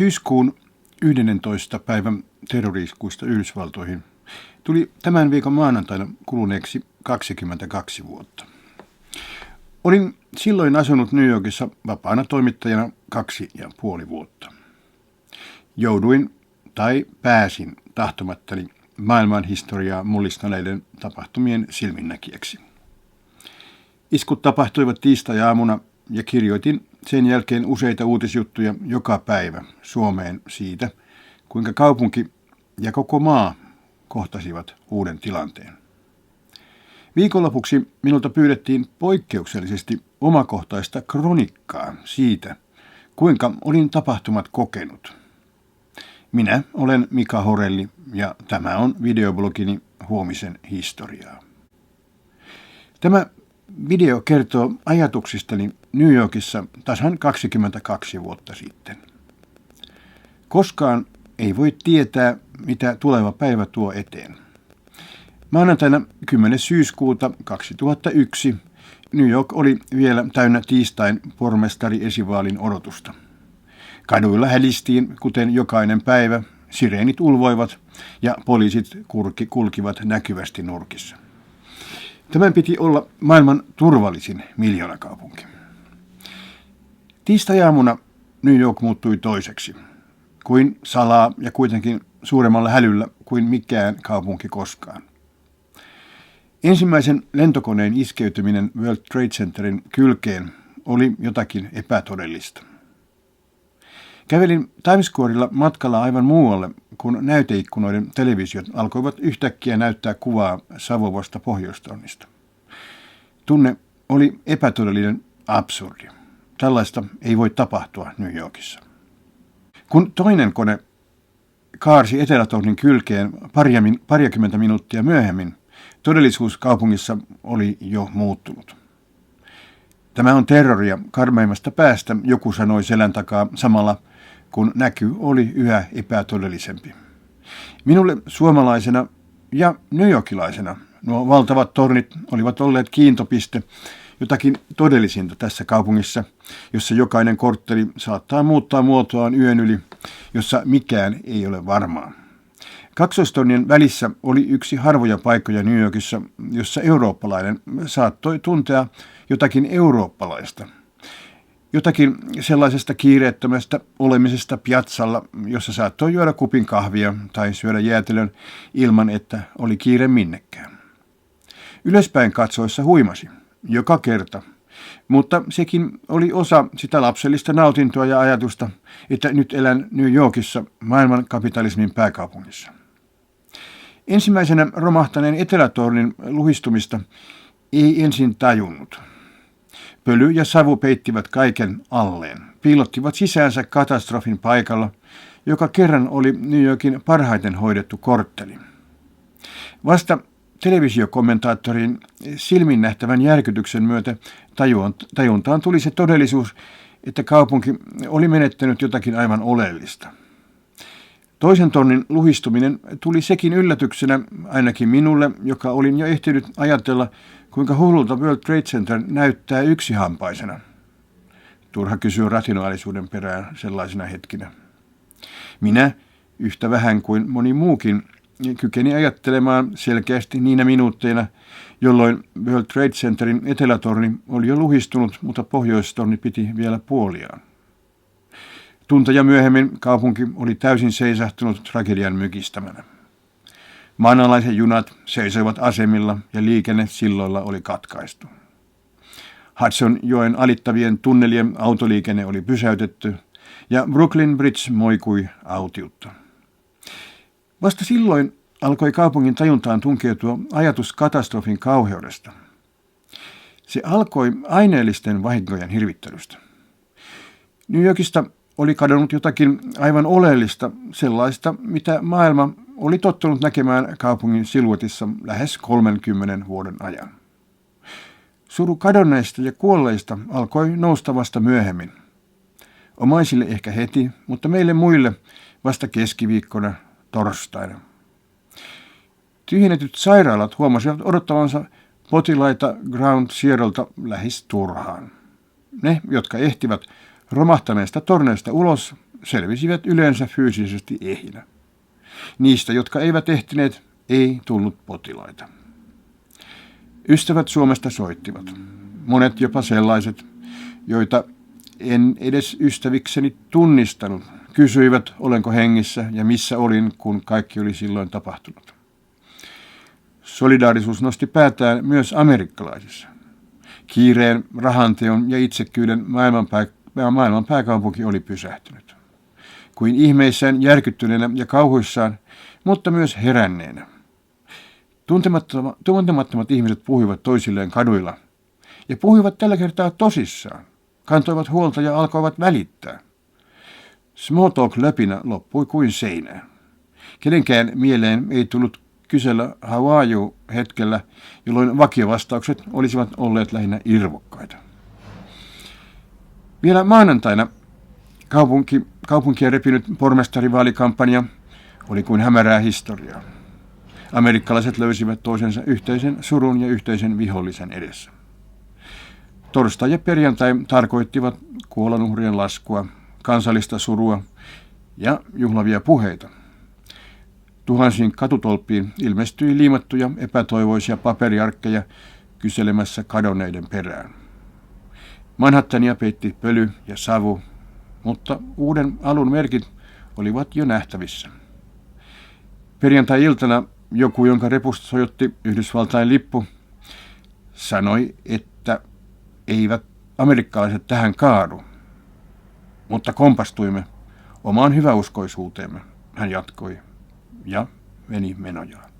Syyskuun 11. päivän terrori-iskuista Yhdysvaltoihin tuli tämän viikon maanantaina kuluneeksi 22 vuotta. Olin silloin asunut New Yorkissa vapaana toimittajana 2,5 vuotta. Jouduin tai pääsin tahtomattani maailman historiaa mullistaneiden tapahtumien silminnäkijäksi. Iskut tapahtuivat tiistai-aamuna ja kirjoitin sen jälkeen useita uutisjuttuja joka päivä Suomeen siitä, kuinka kaupunki ja koko maa kohtasivat uuden tilanteen. Viikonlopuksi minulta pyydettiin poikkeuksellisesti omakohtaista kronikkaa siitä, kuinka olin tapahtumat kokenut. Minä olen Mika Horelli ja tämä on videoblogini Huomisen historiaa. Tämä video kertoo ajatuksistani New Yorkissa tasan 22 vuotta sitten. Koskaan ei voi tietää, mitä tuleva päivä tuo eteen. Maanantaina 10. syyskuuta 2001 New York oli vielä täynnä tiistain pormestari-esivaalin odotusta. Kaduilla hälistiin, kuten jokainen päivä, sireenit ulvoivat ja poliisit kulkivat näkyvästi nurkissa. Tämän piti olla maailman turvallisin miljoonakaupunki. Tiistai-aamuna New York muuttui toiseksi, kuin salaa ja kuitenkin suuremmalla hälyllä kuin mikään kaupunki koskaan. Ensimmäisen lentokoneen iskeytyminen World Trade Centerin kylkeen oli jotakin epätodellista. Kävelin Times Squarella matkalla aivan muualle, kun näyteikkunoiden televisiot alkoivat yhtäkkiä näyttää kuvaa savuvasta pohjoistornista. Tunne oli epätodellinen absurdi. Tällaista ei voi tapahtua New Yorkissa. Kun toinen kone kaarsi Etelätornin kylkeen pariakymmentä minuuttia myöhemmin, todellisuus kaupungissa oli jo muuttunut. Tämä on terroria karmeimmasta päästä, joku sanoi selän takaa samalla, kun näky oli yhä epätodellisempi. Minulle suomalaisena ja newyorkilaisena nuo valtavat tornit olivat olleet kiintopiste, jotakin todellisinta tässä kaupungissa, jossa jokainen kortteli saattaa muuttaa muotoaan yön yli, jossa mikään ei ole varmaa. Kaksoistornien välissä oli yksi harvoja paikkoja New Yorkissa, jossa eurooppalainen saattoi tuntea jotakin eurooppalaista. Jotakin sellaisesta kiireettömästä olemisesta piatsalla, jossa saattoi juoda kupin kahvia tai syödä jäätelön ilman, että oli kiire minnekään. Ylöspäin katsoessa huimasi, joka kerta, mutta sekin oli osa sitä lapsellista nautintoa ja ajatusta, että nyt elän New Yorkissa, maailman kapitalismin pääkaupungissa. Ensimmäisenä romahtaneen Etelätornin luhistumista ei ensin tajunnut. Pöly ja savu peittivät kaiken alleen, piilottivat sisäänsä katastrofin paikalla, joka kerran oli New Yorkin parhaiten hoidettu kortteli. Vasta televisiokommentaattorin silmin nähtävän järkytyksen myötä tajuntaan tuli se todellisuus, että kaupunki oli menettänyt jotakin aivan oleellista. Toisen tornin luhistuminen tuli sekin yllätyksenä ainakin minulle, joka olin jo ehtinyt ajatella, kuinka hullulta World Trade Center näyttää yksihampaisena. Turha kysyä rationaalisuuden perään sellaisina hetkinä. Minä, yhtä vähän kuin moni muukin, kykeni ajattelemaan selkeästi niinä minuutteina, jolloin World Trade Centerin etelätorni oli jo luhistunut, mutta pohjoistorni piti vielä puoliaan. Tunteja myöhemmin kaupunki oli täysin seisahtunut tragedian mykistämänä. Maanalaisen junat seisoivat asemilla ja liikenne silloilla oli katkaistu. Hudsonjoen alittavien tunnelien autoliikenne oli pysäytetty ja Brooklyn Bridge moikui autiutta. Vasta silloin alkoi kaupungin tajuntaan tunkeutua ajatus katastrofin kauheudesta. Se alkoi aineellisten vahinkojen hirvittelystä. New Yorkista oli kadonnut jotakin aivan oleellista, sellaista, mitä maailma oli tottunut näkemään kaupungin siluetissa lähes 30 vuoden ajan. Suru kadonneista ja kuolleista alkoi nousta vasta myöhemmin. Omaisille ehkä heti, mutta meille muille vasta keskiviikkona, torstaina. Tyhjennetyt sairaalat huomasivat odottavansa potilaita Ground Zerolta lähes turhaan. Ne, jotka ehtivät romahtaneesta torneista ulos, selvisivät yleensä fyysisesti ehjinä. Niistä, jotka eivät ehtineet, ei tullut potilaita. Ystävät Suomesta soittivat. Monet jopa sellaiset, joita en edes ystävikseni tunnistanut, kysyivät, olenko hengissä ja missä olin, kun kaikki oli silloin tapahtunut. Solidaarisuus nosti päätään myös amerikkalaisissa. Kiireen, rahanteon ja itsekkyyden maailman pääkaupunki oli pysähtynyt. Kuin ihmeissään, järkyttyneenä ja kauhuissaan, mutta myös heränneenä. Tuntemattomat ihmiset puhuivat toisilleen kaduilla. Ja puhuivat tällä kertaa tosissaan. Kantoivat huolta ja alkoivat välittää. Small talk-löpinä loppui kuin seinään. Kenenkään mieleen ei tullut kysellä how are you hetkellä, jolloin vakiovastaukset olisivat olleet lähinnä irvokkaita. Vielä maanantaina kaupunkia repinyt pormestarivaalikampanja oli kuin hämärää historiaa. Amerikkalaiset löysivät toisensa yhteisen surun ja yhteisen vihollisen edessä. Torstai ja perjantai tarkoittivat kuolonuhrien laskua, kansallista surua ja juhlavia puheita. Tuhansiin katutolppiin ilmestyi liimattuja epätoivoisia paperiarkkeja kyselemässä kadonneiden perään. Manhattania peitti pöly ja savu, mutta uuden alun merkit olivat jo nähtävissä. Perjantai-iltana joku, jonka repusta sojotti Yhdysvaltain lippu, sanoi, että eivät amerikkalaiset tähän kaadu, mutta kompastuimme omaan hyväuskoisuuteemme, hän jatkoi ja meni menojaan.